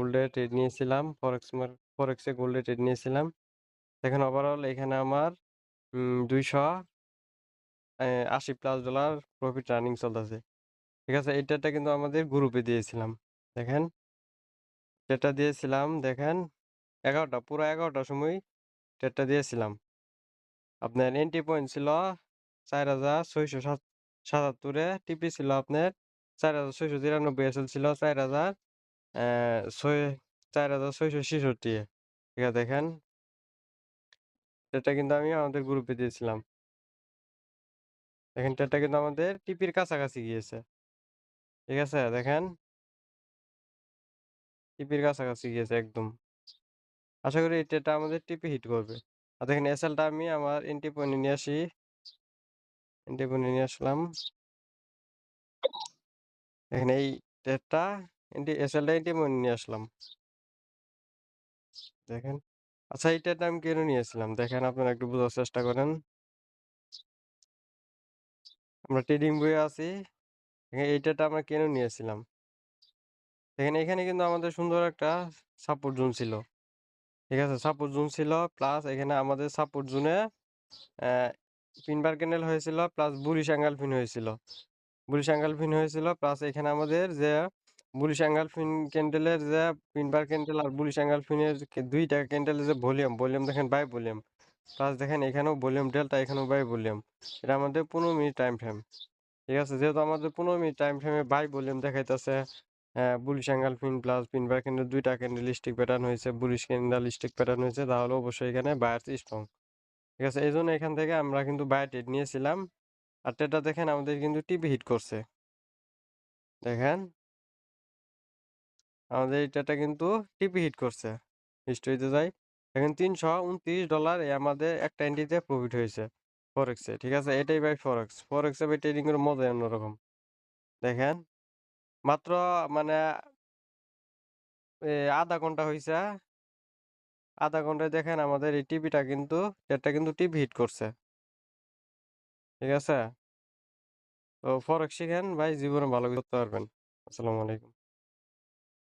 গোল্ডে trade নিয়েছিলাম। ফরেক্সে গোল্ডে trade নিয়েছিলাম। দেখেন ওভারঅল এখানে আমার 280+ ডলার প্রফিট রানিং চলতেছে। ঠিক আছে? এইটাটা কিন্তু আমাদের গ্রুপে দিয়েছিলাম। দেখেন, ট্রেডটা দিয়েছিলাম দেখেন ১১টা পুরা ১১টার সময় ট্রেডটা দিয়েছিলাম। আপনার এন্ট্রি পয়েন্ট ছিল ৪৬৭৭ এ, টিপি ছিল আপনার ৪৬৯৪, এসএল ছিল ৪০০০ ছয় ৪৬৬৬ এ। ঠিক আছে দেখেন, ট্রেডটা কিন্তু আমি আমাদের গ্রুপে দিয়েছিলাম। দেখেন ট্রেডটা কিন্তু আমাদের টিপির কাছাকাছি গিয়েছে। ঠিক আছে? দেখেন টিপির কাছাকাছি গিয়েছে একদম। আশা করি এই ট্রেডটা আমাদের টিপি হিট করবে। আর দেখেন এসএলটা আমি আমার এন্ট্রি পয়েন্টে নিয়ে আসি। এন্ট্রি পয়েন্টে নিয়ে আসলাম। দেখেন এই ট্রেডটা এসএলটা এন্ট্রি পয়েন্টে নিয়ে আসলাম। দেখেন। আচ্ছা এই ট্রেডটা আমি কেন নিয়েছিলাম? দেখেন আপনারা একটু বোঝার চেষ্টা করেন। আমরা ট্রেডিং বইয়ে আছি। দেখেন এই ট্রেডটা আমরা কেন নিয়েছিলাম? দেখেন এখানে কিন্তু আমাদের সুন্দর একটা সাপোর্ট জোন ছিল। ঠিক আছে? সাপোর্ট জোন ছিল প্লাস এখানে আমাদের সাপোর্ট জোনে অ্যা পিন বার ক্যান্ডেল হয়েছিল প্লাস বুলিশ এঙ্গেলফিন হয়েছিল। বুলিশ এঙ্গেলফিন হয়েছিল প্লাস এখানে আমাদের যে বুলিশ এঙ্গেলফিন ক্যান্ডেলের যে পিন বার ক্যান্ডেল আর বুলিশ এঙ্গেলফিনের ২ টা ক্যান্ডেলের যে ভলিউম দেখেন বাই ভলিউম। প্লাস দেখেন এখানেও ভলিউম ডেল্টা, এখানেও বাই ভলিউম। এটা আমাদের ১৫ মিনিট টাইম ফ্রেম। ঠিক আছে? যেহেতু আমাদের ১৫ মিনিট টাইম ফ্রেমে বাই ভলিউম দেখাইতেছে, বুলিশ এঙ্গেলফিন প্লাস পিন বার ক্যান্ডেল ২ টা ক্যান্ডেল স্টিক প্যাটার্ন হয়েছে, বুলিশ ক্যান্ডেল স্টিক প্যাটার্ন হয়েছে, তাহলে অবশ্যই এখানে বায়ার্স স্ট্রং। ঠিক আছে? এইজন্য এখান থেকে আমরা কিন্তু বাই ট্রেড নিয়েছিলাম। আর ট্রেডটা দেখেন আমাদের কিন্তু টিপি হিট করছে। দেখেন আমাদের এই ট্রেডটা কিন্তু টিপি হিট করছে। হিস্টরিতে যাই। দেখেন $৩২৯ আমাদের একটা এন্ট্রিতে প্রফিট হয়েছে ফরেক্সে। ঠিক আছে? এটাই ভাই ফরেক্স। ফরেক্সে ভাই ট্রেডিং এর মজাই অন্যরকম। দেখেন মাত্র মানে এ ০.৫ ঘন্টা হইছে। ০.৫ ঘন্টায় দেখেন আমাদের এই টিপিটা কিন্তু ট্রেডটা কিন্তু টিপি হিট করছে। ঠিক আছে? তো ফরেক্স শিখেন ভাই, জীবনে ভালো কিছু করতে পারবেন। আসসালামু আলাইকুম।